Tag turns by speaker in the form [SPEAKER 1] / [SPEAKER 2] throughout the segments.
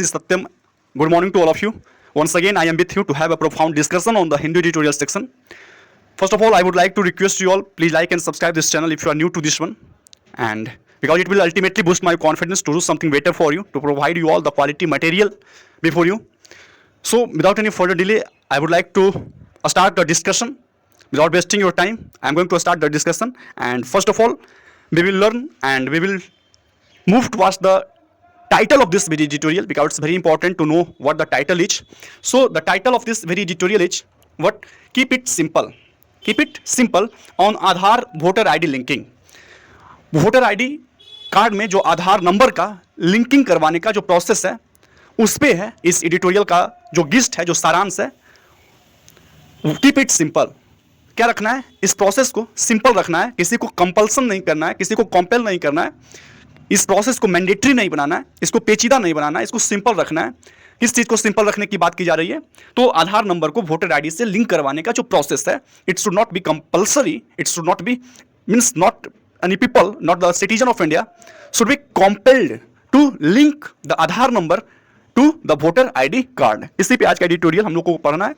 [SPEAKER 1] this is Satyam. Good morning to all of you. Once again, I am with you to have a profound discussion on the Hindu tutorial section. First of all, I would like to request you all, please like and subscribe this channel if you are new to this one. And because it will ultimately boost my confidence to do something better for you, to provide you all the quality material before you. So, without any further delay, I would like to start the discussion. Without wasting your time, I am going to start the discussion. And first of all, we will learn and we will move towards the title of this video tutorial, because it's very important to know what the title is. So the title of this video tutorial is what? Keep it simple. Keep it simple on Aadhaar voter ID linking. Voter ID card में जो Aadhaar number का linking करवाने का जो process है उस पे है इस एडिटोरियल का जो गिस्ट है, जो सारांश है. Keep it simple. क्या रखना है? इस प्रोसेस को सिंपल रखना है. किसी को कंपल्सन नहीं करना है, किसी को कंपेल नहीं करना है. इस प्रोसेस को मैंडेटरी नहीं बनाना है, इसको पेचीदा नहीं बनाना है, इसको सिंपल रखना है. किस चीज़ को सिंपल रखने की बात की जा रही है? तो आधार नंबर को वोटर आईडी से लिंक करवाने का जो प्रोसेस है, it should not be compulsory, it should not be means not any people, not the citizen of India should be compelled to link the Aadhaar number to the voter ID card. इसी पे आज का editorial हम लोग को पढ़ना है.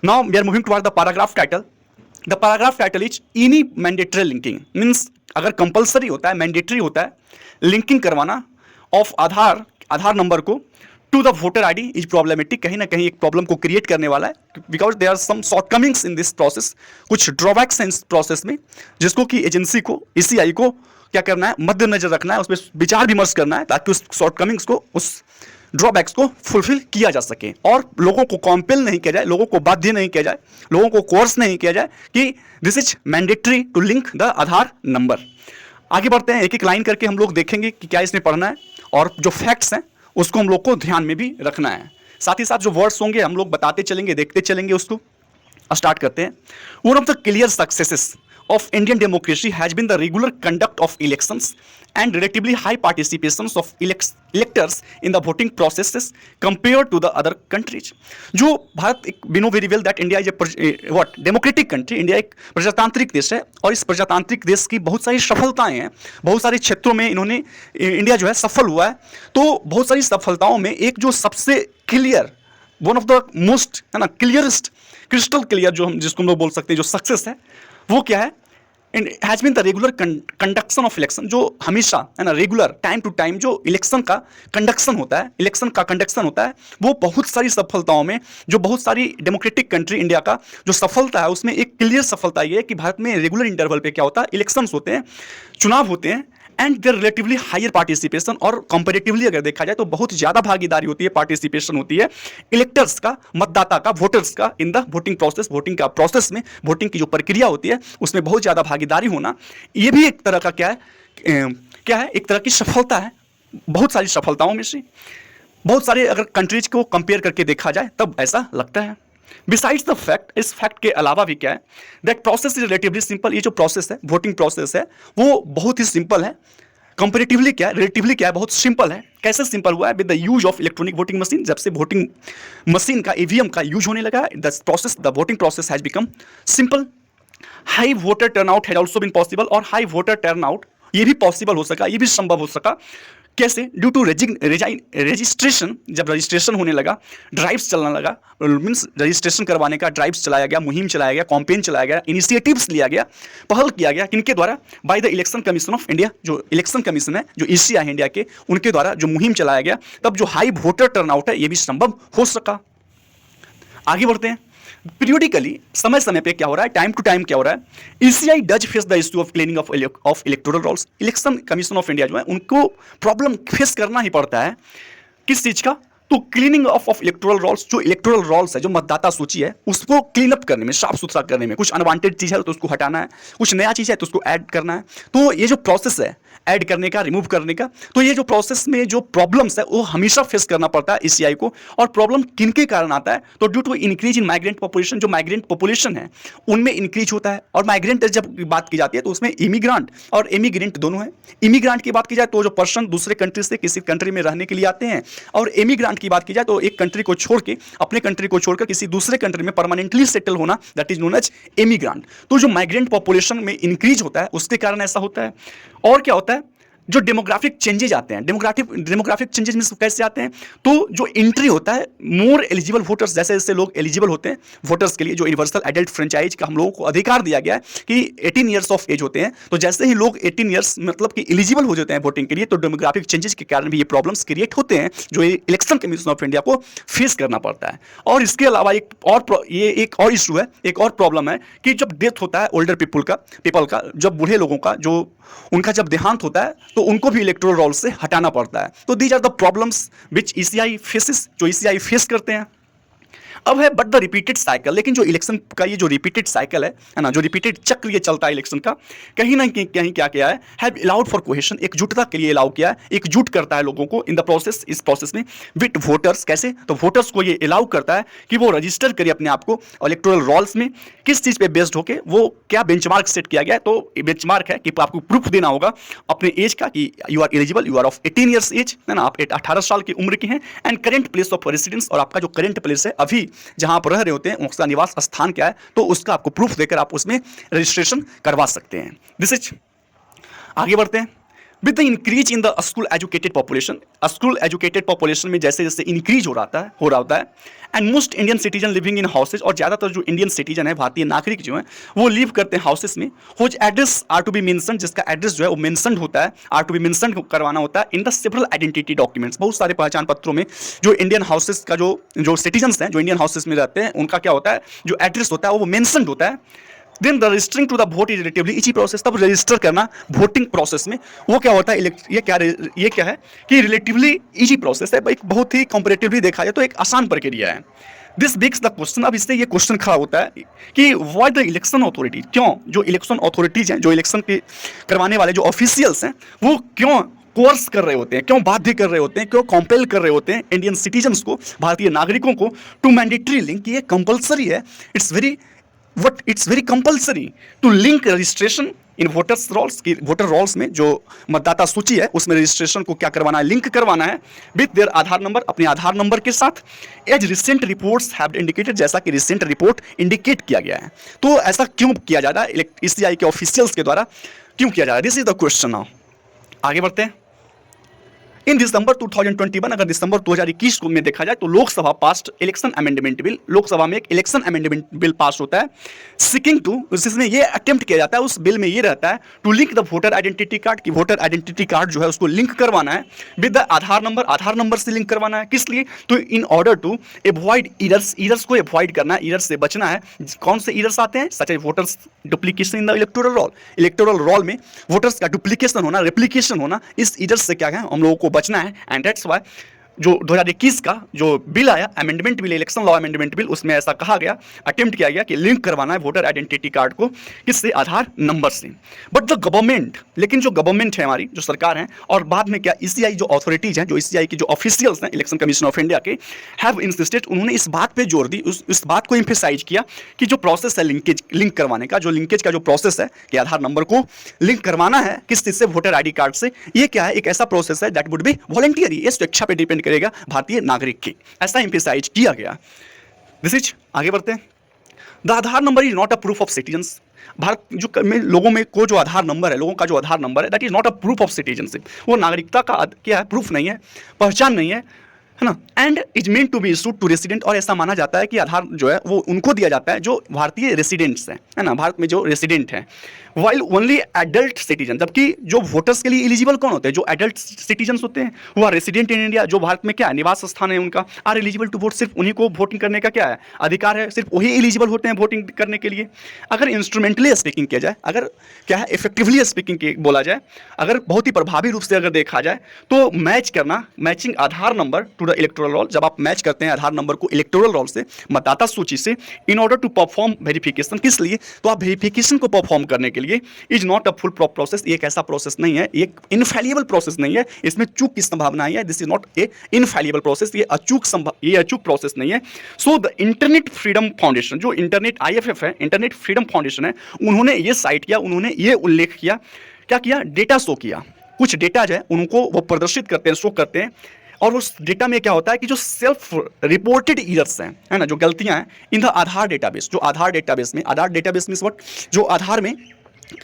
[SPEAKER 1] Now we are moving toward the paragraph title. The paragraph title is any mandatory linking. Means अगर कंपल्सरी होता है, मैंडेटरी होता है लिंकिंग करवाना ऑफ आधार नंबर को to the voter ID is problematic. कहीं ना कहीं एक प्रॉब्लम को क्रिएट करने वाला है, because there are some shortcomings in this process. कुछ ड्रॉबैक्स हैं इस प्रोसेस में, जिसको कि एजेंसी को, ईसीआई को क्या करना है, मद्देनजर रखना है, उस पर विचार विमर्श करना है, ताकि उस शॉर्टकमिंग्स को, उस ड्रॉबैक्स को फुलफिल किया जा सके और लोगों को कॉम्पेल नहीं किया जाए, लोगों को बाध्य नहीं किया जाए, लोगों को कोर्स नहीं किया जाए कि this is mandatory to link the Aadhaar number. आगे बढ़ते हैं, एक एक लाइन करके हम लोग देखेंगे कि क्या इसमें पढ़ना है और जो फैक्ट्स हैं उसको हम लोग को ध्यान में भी रखना है. साथ ही साथ जो वर्ड्स होंगे हम लोग बताते चलेंगे, देखते चलेंगे. उसको स्टार्ट करते हैं. One of the clear successes of Indian democracy has been the regular conduct of elections and relatively high participations of electors in the voting processes compared to the other countries. जो Bharat, we know very well that India is a democratic country. India एक प्रजातांत्रिक देश है और इस प्रजातांत्रिक देश की बहुत सारी सफलताएं हैं. बहुत सारे क्षेत्रों में इन्होंने, इंडिया जो है सफल हुआ है. तो बहुत सारी सफलताओं में एक जो सबसे clear, one of the most, है ना, क्लियरेस्ट, क्रिस्टल क्लियर जो हम जिसको हम लोग बोल सकते हैं जो सक्सेस है, वो क्या है? Has been the regular conduction of election. जो हमेशा, है ना, रेगुलर टाइम टू टाइम जो इलेक्शन का कंडक्शन होता है, इलेक्शन का कंडक्शन होता है, वो बहुत सारी सफलताओं में, जो बहुत सारी डेमोक्रेटिक कंट्री इंडिया का जो सफलता है उसमें एक क्लियर सफलता ये है कि भारत में रेगुलर इंटरवल पे क्या होता है, इलेक्शंस होते हैं, चुनाव होते हैं, and there relatively higher participation. और कंपेरेटिवली अगर देखा जाए तो बहुत ज़्यादा भागीदारी होती है, पार्टिसिपेशन होती है इलेक्टर्स का, मतदाता का, वोटर्स का in the voting process. Voting का प्रोसेस में, वोटिंग की जो प्रक्रिया होती है उसमें बहुत ज़्यादा भागीदारी होना, ये भी एक तरह का क्या है, एक तरह की सफलता है. बहुत सारी सफलताओं में से बहुत सारे अगर कंट्रीज को कंपेयर करके देखा जाए तब ऐसा लगता है. बिसाइड्स द फैक्ट, इस फैक्ट के अलावा भी क्या है, that process is relatively simple. ये जो प्रोसेस है, वोटिंग प्रोसेस है, वो बहुत ही सिंपल है. कंपेरेटिवली क्या है, रिलेटिवली क्या है, बहुत सिंपल है. कैसे सिंपल हुआ है? With the use of electronic voting machine. जब से वोटिंग मशीन का, ईवीएम का यूज होने लगा, the voting process has become simple. High voter turnout has also been possible. और हाई वोटर टर्नआउट ये भी पॉसिबल हो सका, ये भी संभव हो सका. कैसे? Due to registration. जब रजिस्ट्रेशन होने लगा, ड्राइव्स चलने लगा, मीन्स रजिस्ट्रेशन करवाने का ड्राइव्स चलाया गया, मुहिम चलाया गया, कॉम्पेन चलाया गया, इनिशिएटिव्स लिया गया, पहल किया गया. किनके द्वारा? By the election commission of India. जो इलेक्शन कमीशन है, जो ईसीआई है इंडिया के, उनके द्वारा जो मुहिम चलाया गया, तब जो हाई वोटर टर्नआउट है ये भी संभव हो सका. आगे बढ़ते हैं. पीरियोडिकली, समय समय पे क्या हो रहा है, टाइम टू टाइम क्या हो रहा है, ECI does face the issue of cleaning of electoral rolls. Election commission of India जो है उनको प्रॉब्लम फेस करना ही पड़ता है. किस चीज़ का? तो क्लीनिंग ऑफ इलेक्टोरल रोल्स. जो इलेक्टोरल रोल्स है, जो मतदाता सूची है, उसको क्लीन अप करने में, साफ सुथरा करने में. कुछ अनवांटेड चीज़ है तो उसको हटाना है, कुछ नया चीज़ है तो उसको ऐड करना है. तो ये जो प्रोसेस है ऐड करने का, रिमूव करने का, तो ये जो प्रोसेस में जो प्रॉब्लम्स है वो हमेशा फेस करना पड़ता है ईसीआई को. और प्रॉब्लम किनके कारण आता है? तो due to increase in migrant population. जो माइग्रेंट पॉपुलेशन है उनमें इंक्रीज होता है. और माइग्रेंट जब बात की जाती है तो उसमें इमिग्रांट और एमिग्रेंट दोनों है. इमिग्रांट की बात की जाए तो जो पर्सन दूसरे कंट्री से किसी कंट्री में रहने के लिए आते हैं, और एमिग्रांट की बात की जाए तो एक कंट्री को छोड़ के, अपने कंट्री को छोड़कर किसी दूसरे कंट्री में परमानेंटली सेटल होना, दैट इज नोन एज एमिग्रांट. तो जो माइग्रेंट पॉपुलेशन में इंक्रीज होता है उसके कारण ऐसा होता है. और क्या होता है? जो डेमोग्राफिक चेंजेज आते हैं, डेमोग्राफिक चेंजेज में कैसे आते हैं, तो जो एंट्री होता है मोर एलिजिबल वोटर्स, जैसे जैसे लोग एलिजिबल होते हैं वोटर्स के लिए, जो यूनिवर्सल एडल्ट फ्रेंचाइज का हम लोगों को अधिकार दिया गया है कि 18 ईयर्स ऑफ एज होते हैं, तो जैसे ही लोग 18 ईयर्स मतलब कि एलिजिबल हो जाते हैं वोटिंग के लिए, तो डेमोग्राफिक चेंजेस के कारण भी ये प्रॉब्लम्स क्रिएट होते हैं जो इलेक्शन कमीशन ऑफ इंडिया को फेस करना पड़ता है। और इसके अलावा एक और इशू है, एक और प्रॉब्लम है कि जब डेथ होता है ओल्डर पीपल का, जब बूढ़े लोगों का जो उनका जब देहांत होता है तो उनको भी इलेक्टोरल रोल से हटाना पड़ता है। तो these are the problems which ECI faces, जो ईसीआई फेस करते हैं। अब है बट द रिपीटेड साइकिल, लेकिन जो इलेक्शन का ये जो रिपीटेड साइकिल है ना, जो रिपीटेड चक्र ये चलता है इलेक्शन का, कहीं ना कहीं क्या किया है, हैव अलाउड फॉर कोहेशन, एकजुटता के लिए अलाउ किया है, एकजुट करता है लोगों को इन द प्रोसेस, इस प्रोसेस में विद वोटर्स। कैसे? तो वोटर्स को ये अलाउ करता है कि वो रजिस्टर करे अपने आप को इलेक्टोरल रोल्स में, किस चीज़ पे बेस्ड होके, वो क्या बेंचमार्क सेट किया गया है। तो बेंचमार्क है कि आपको प्रूफ देना होगा अपने एज का कि you are eligible, you are of 18 years age, है ना, आप 18 साल की उम्र की हैं, and current place of residence, और आपका जो करेंट प्लेस है अभी जहां आप रह रहे होते हैं उसका निवास स्थान क्या है, तो उसका आपको प्रूफ देकर आप उसमें रजिस्ट्रेशन करवा सकते हैं। दिस इज, आगे बढ़ते हैं। With the increase in the school educated population में जैसे जैसे इंक्रीज हो रहा होता है and most Indian citizen living in houses, और ज़्यादातर जो इंडियन सिटीजन है, भारतीय नागरिक जो हैं, वो लिव करते हैं हाउसेस में, whose address are to be mention, जिसका एड्रेस जो है वो मेंशन होता है, आर टू बी मेंशन करवाना होता है in the several identity documents, बहुत सारे पहचान पत्रों में। जो इंडियन हाउसेस का जो सिटीजन्स हैं, जो इंडियन हाउसेस में रहते हैं, उनका क्या होता है, जो एड्रेस होता है वो मेंशन होता है। Then registering to the vote is relatively easy process, तब रजिस्टर करना वोटिंग प्रोसेस में वो क्या होता है, ये क्या है कि रिलेटिवली इजी प्रोसेस है, एक बहुत ही कंपैरेटिवली देखा जाए तो एक आसान प्रक्रिया है। दिस बिग्स द क्वेश्चन, अब इससे ये क्वेश्चन खड़ा होता है कि व्हाई द इलेक्शन अथॉरिटी, क्यों जो इलेक्शन अथॉरिटीज हैं, जो इलेक्शन के करवाने वाले जो ऑफिशियल्स हैं, वो क्यों कोर्स कर रहे होते हैं, क्यों बाध्य कर रहे होते हैं, क्यों कॉम्पेल कर रहे होते हैं इंडियन सिटीजन्स को, भारतीय नागरिकों को, टू मैंडेटरी लिंक, ये कंपल्सरी है, it's very compulsory to link registration in voter rolls में, जो मतदाता सूची है उसमें रजिस्ट्रेशन को क्या करवाना है, लिंक करवाना है विद देयर आधार नंबर, अपने आधार नंबर के साथ, as recent reports have indicated, जैसा कि रिसेंट रिपोर्ट इंडिकेट किया गया है। तो ऐसा क्यों किया जा रहा है ईसीआई के ऑफिशियल्स के द्वारा, क्यों किया जा रहा है, this is the question now. आगे बढ़ते हैं। इन दिसंबर 2021, अगर दिसंबर 2021 को में देखा जाए तो Lok Sabha past election amendment bill, Lok Sabha में एक इलेक्शन अमेंडमेंट बिल पास होता है, सिकिंग टू, जिसमें ये अटेम्प्ट किया जाता है, उस बिल में ये रहता है to link the voter identity card, की वोटर आइडेंटिटी कार्ड जो है उसको लिंक करवाना है with the Aadhaar number, Aadhaar number से लिंक करवाना है। किस लिए? तो in order to avoid errors को एवॉइड करना है, ईरर्स से बचना है। कौन से ईरर्स आते हैं? Such as voters duplication in the electoral roll में वोटर्स का डुप्लीकेशन होना, रेप्लीकेशन होना, इस ईरर्स से क्या है हम लोगों को बचना है। एंड दैट्स व्हाई जो 2021 का जो बिल आया, amendment bill, election law amendment bill, उसमें ऐसा कहा गया, अटेम्प्ट किया गया कि लिंक करवाना है वोटर आइडेंटिटी कार्ड को, किससे? आधार नंबर से। बट द गवर्नमेंट, लेकिन जो गवर्नमेंट है हमारी, जो सरकार है, और बाद में क्या ईसीआई जो अथॉरिटीज हैं, जो ईसीआई की जो ऑफिशियल्स हैं इलेक्शन कमीशन ऑफ इंडिया के, हैव इंसिस्टेड, उन्होंने इस बात पर जोर दी, उस बात को इम्फेसाइज किया कि जो प्रोसेस है लिंक करवाने का, जो लिंकेज का जो प्रोसेस है कि आधार नंबर को लिंक करवाना है किस चीज से? वोटर आईडी कार्ड से। ये क्या है? एक ऐसा प्रोसेस है दैट वुड बी वॉलंटियरी, ये स्वेच्छा पे डिपेंड करेगा भारतीय नागरिक की, ऐसा एम्फेसाइज किया गया। दिस इज, आगे बढ़ते हैं। The Aadhaar number is not a proof of citizens, Bharat जो में लोगों में को जो आधार नंबर है, लोगों का जो आधार नंबर है, that is not a proof of citizenship, वो नागरिकता का क्या है? प्रूफ नहीं है, पहचान नहीं है ना। And is mean to be issued to resident, और ऐसा माना जाता है कि आधार जो है वो उनको दिया जाता है जो भारतीय रेसिडेंट्स हैं, है ना, भारत में जो रेसिडेंट हैं। वाइल ओनली एडल्ट सिटीजन, जबकि जो वोटर्स के लिए एलिजिबल कौन होते हैं? जो एडल्ट सिटीजन्स होते हैं, वो आर रेसिडेंट इन इंडिया, जो भारत में क्या है? निवास स्थान है उनका, आर एलिजिबल टू वोट, सिर्फ उन्हीं को वोटिंग करने का क्या है? अधिकार है, सिर्फ वही एलिजिबल होते हैं वोटिंग करने के लिए। अगर इंस्ट्रूमेंटली स्पीकिंग किया जाए, अगर क्या है इफेक्टिवली स्पीकिंग बोला जाए, अगर बहुत ही प्रभावी रूप से अगर देखा जाए तो मैच करना, matching Aadhaar number to the electoral roll, जब आप मैच करते हैं आधार नंबर को इलेक्टोरल रोल से, मतदाता सूची से, in order to perform verification, किस लिए? तो आप वेरिफिकेशन को परफॉर्म करने के लिए, is not a full process, एक ऐसा प्रोसेस नहीं है, एक इनफैलिएबल प्रोसेस नहीं है, इसमें चूक की संभावना है, this is not a infallible process, ये अचूक प्रोसेस नहीं है। So the Internet Freedom Foundation, जो इंटरनेट IFF है, इंटरनेट फ्रीडम फाउंडेशन है, उन्होंने ये साइट किया, उन्होंने ये उल्लेख किया, क्या किया? डेटा शो किया, कुछ डेटा जो है उनको वो प्रदर्शित करते हैं, शो करते हैं, और उस डेटा में क्या होता है कि जो सेल्फ रिपोर्टेड ईयर्स हैं, है ना, जो गलतियां हैं इन द आधार डेटाबेस, जो आधार डेटाबेस में व्हाट, जो आधार में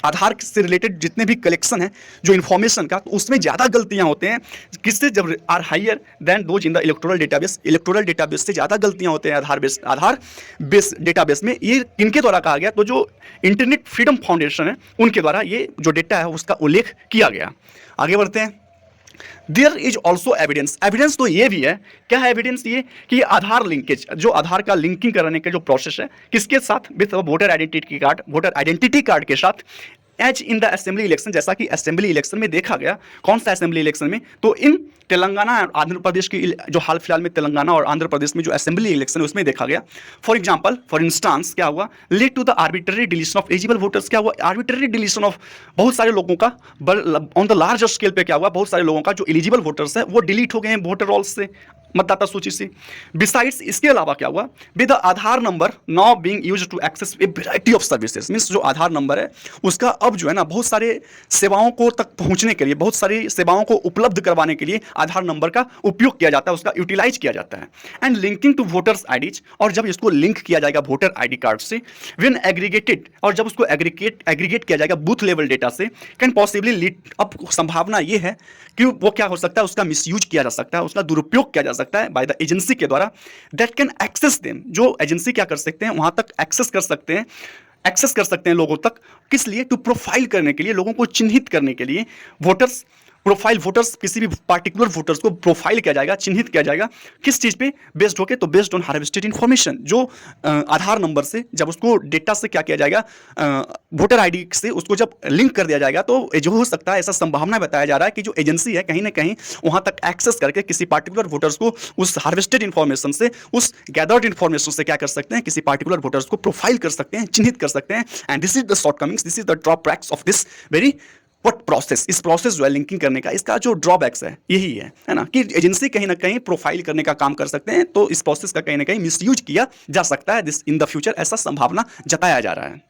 [SPEAKER 1] आधार से रिलेटेड जितने भी कलेक्शन है जो इन्फॉर्मेशन का, तो उसमें ज़्यादा गलतियां होते हैं किससे, जब are higher than those in the electoral database से ज़्यादा गलतियां होते हैं आधार बेस डेटाबेस में। ये किनके द्वारा कहा गया, तो जो इंटरनेट फ्रीडम फाउंडेशन है उनके द्वारा ये जो डेटा है उसका उल्लेख किया गया। आगे बढ़ते हैं। देयर इज ऑल्सो एविडेंस तो ये भी है, क्या है एविडेंस, ये कि आधार लिंकेज, जो आधार का लिंकिंग कराने का जो प्रोसेस है किसके साथ, विद वोटर आइडेंटिटी कार्ड के साथ, as in the assembly election, जैसा कि असेंबली इलेक्शन में देखा गया। कौन सा असेंबली इलेक्शन में, तो इन तेलंगाना और आंध्र प्रदेश की जो हाल फिलहाल में तेलंगाना और आंध्र प्रदेश में जो असेंबली इलेक्शन है उसमें देखा गया। फॉर इंस्टांस क्या हुआ, lead to the arbitrary deletion of eligible voters, क्या हुआ, आर्बिट्ररी डिलीशन ऑफ बहुत सारे लोगों का ऑन द लार्ज स्केल पे क्या हुआ, बहुत सारे लोगों का जो एलिजिबल वोटर्स है वो डिलीट हो गए हैं वोटर रोल्स से, मतदाता सूची से। बिसाइड्स इसके अलावा क्या हुआ, with the Aadhaar number now being used to access a variety of services, means जो आधार नंबर है उसका अब जो है ना बहुत सारे सेवाओं को तक पहुंचने के लिए, बहुत सारी सेवाओं को उपलब्ध करवाने के लिए आधार नंबर का उपयोग किया जाता है, उसका यूटिलाइज किया जाता है। And linking to voters IDs, और जब इसको लिंक किया जाएगा वोटर आईडी कार्ड से, व्हेन एग्रीगेटेड, और जब उसको एग्रीगेट किया जाएगा बूथ लेवल डेटा से, कैन पॉसिबली लीड, अब संभावना ये है कि वो क्या हो सकता है, उसका मिसयूज किया जा सकता है, उसका दुरुपयोग किया जा सकता है बाय द एजेंसी के द्वारा, दैट कैन एक्सेस देम, जो एजेंसी क्या कर सकते हैं वहां तक एक्सेस कर सकते हैं लोगों तक, किस लिए, टू प्रोफाइल करने के लिए, लोगों को चिन्हित करने के लिए। वोटर्स किसी भी पार्टिकुलर वोटर्स को प्रोफाइल किया जाएगा, चिन्हित किया जाएगा, किस चीज़ पे बेस्ड होके, तो बेस्ड ऑन हार्वेस्टेड इन्फॉर्मेशन, जो आधार नंबर से जब उसको डेटा से क्या किया जाएगा, वोटर आईडी से उसको जब लिंक कर दिया जाएगा, तो जो हो सकता है, ऐसा संभावना बताया जा रहा है कि जो एजेंसी है कहीं ना कहीं वहां तक एक्सेस करके किसी पार्टिकुलर वोटर्स को उस हार्वेस्टेड इन्फॉर्मेशन से, उस गैदर्ड इन्फॉर्मेशन से क्या कर सकते हैं, किसी पार्टिकुलर वोटर्स को प्रोफाइल कर सकते हैं, चिन्हित कर सकते हैं। And this is the shortcomings, this is the drawbacks of this very what process, इस प्रोसेस जो है लिंकिंग करने का, इसका जो ड्रॉबैक्स है यही है ना, कि एजेंसी कहीं ना कहीं प्रोफाइल करने का काम कर सकते हैं, तो इस प्रोसेस का कहीं ना कहीं मिसयूज किया जा सकता है दिस इन द फ्यूचर, ऐसा संभावना जताया जा रहा है।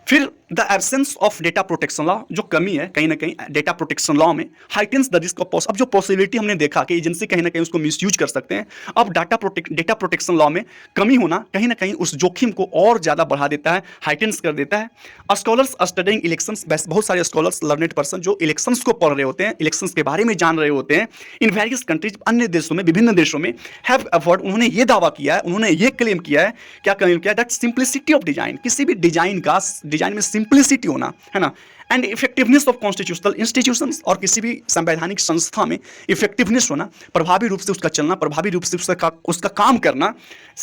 [SPEAKER 1] फिर the absence of data protection law, जो कमी है कहीं ना कहीं डेटा प्रोटेक्शन लॉ में, हाइटेंस द रिस्क ऑफ, अब जो पॉसिबिलिटी हमने देखा कि एजेंसी कहीं ना कहीं उसको मिसयूज कर सकते हैं, अब डेटा प्रोटेक्शन लॉ में कमी होना कहीं ना कहीं उस जोखिम को और ज़्यादा बढ़ा देता है, हाइटेंस कर देता है। स्कॉलर्स स्टडिंग इलेक्शंस, बहुत सारे स्कॉलर्स, लर्नेड पर्सन जो इलेक्शंस को पढ़ रहे होते हैं, इलेक्शंस के बारे में जान रहे होते हैं, इन वेरियस कंट्रीज, अन्य देशों में, विभिन्न देशों में, हैव अवॉर्ड, उन्होंने ये दावा किया है, उन्होंने ये क्लेम किया है, क्या क्लेम किया है, दैट सिंप्लिसिटी ऑफ डिजाइन, किसी भी डिजाइन में सिंप्लिसिटी होना है ना, and effectiveness of constitutional institutions, और किसी भी संवैधानिक संस्था में इफेक्टिवनेस होना, प्रभावी रूप से उसका चलना, प्रभावी रूप से उसका काम करना,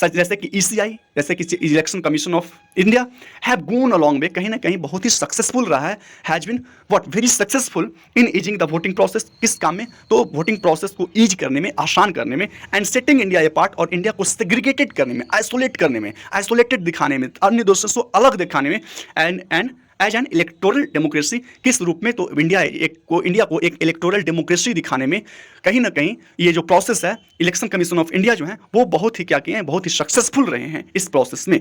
[SPEAKER 1] जैसे कि ईसीआई, जैसे कि election commission of India, have gone a long way, कहीं ना कहीं बहुत ही सक्सेसफुल रहा है, has been very successful in easing the voting process, किस काम में, तो वोटिंग प्रोसेस को ईज करने में, आसान करने में, and setting India A part, और इंडिया को सेग्रीगेटेड करने में, आइसोलेट करने में, आइसोलेटेड दिखाने में, अन्य देशों से अलग दिखाने में, and as an electoral democracy, किस रूप में, तो इंडिया को एक इलेक्टोरल डेमोक्रेसी दिखाने में कहीं ना कहीं ये जो प्रोसेस है, इलेक्शन कमीशन ऑफ इंडिया जो है वो बहुत ही क्या किए हैं, बहुत ही सक्सेसफुल रहे हैं इस प्रोसेस में।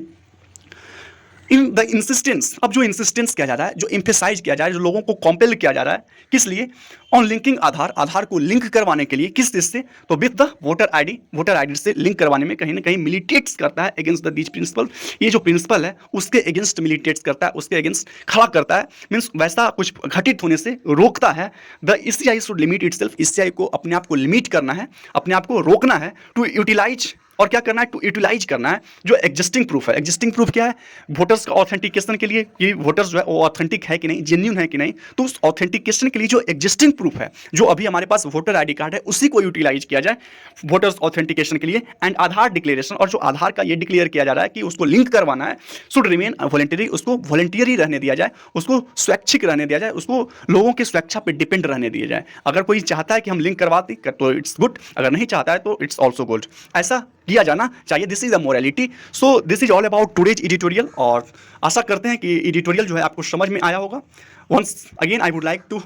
[SPEAKER 1] इन द इंसिस्टेंस, अब जो इंसिस्टेंस किया जा रहा है, जो एम्फेसाइज किया जा रहा है, जो लोगों को कॉम्पेल किया जा रहा है, किस लिए, ऑन लिंकिंग आधार को लिंक करवाने के लिए, किस चीज से, तो विद द वोटर आईडी से लिंक करवाने में कहीं ना कहीं मिलिटेट्स करता है अगेंस्ट द दीज प्रिंसिपल, ये जो प्रिंसिपल है उसके अगेंस्ट मिलिटेट्स करता है, उसके अगेंस्ट खड़ा करता है, मीन्स वैसा कुछ घटित होने से रोकता है। The ECI should limit itself, ECI को अपने आप को लिमिट करना है, अपने आप को रोकना है, टू यूटिलाइज, और क्या करना है, टू यूटिलाइज करना है जो एग्जिस्टिंग प्रूफ है। एग्जिस्टिंग प्रूफ क्या है, वोटर्स का ऑथेंटिकेशन के लिए कि वोटर्स जो है वो ऑथेंटिक है कि नहीं, जेन्यून है कि नहीं, तो उस ऑथेंटिकेशन के लिए जो एग्जिस्टिंग प्रूफ है, जो अभी हमारे पास वोटर आईडी कार्ड है, उसी को यूटिलाइज किया जाए वोटर्स ऑथेंटिकेशन के लिए। एंड आधार डिक्लेरेशन, और जो आधार का ये डिक्लेयर किया जा रहा है कि उसको लिंक करवाना है, शुड रिमेन वॉलंटरी, उसको वॉलंटियरी रहने दिया जाए, उसको स्वैच्छिक रहने दिया जाए, उसको लोगों की स्वेच्छा पर डिपेंड रहने दिया जाए। अगर कोई चाहता है कि हम लिंक करवाते तो इट्स गुड, अगर नहीं चाहता है तो इट्स ऑल्सो गुड, ऐसा किया जाना चाहिए। This is a morality. So this is all about today's editorial, और आशा करते हैं कि एडिटोरियल जो है आपको समझ में आया होगा। Once again, I would like to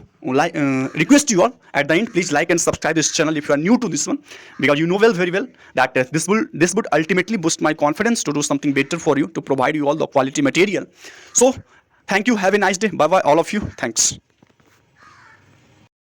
[SPEAKER 1] request you all at the end, please like and subscribe this channel if you are new to this one, because you know very well that this would ultimately boost my confidence to do something better for you, to provide you all the quality material. So thank you, have a nice day, bye bye all of you, thanks.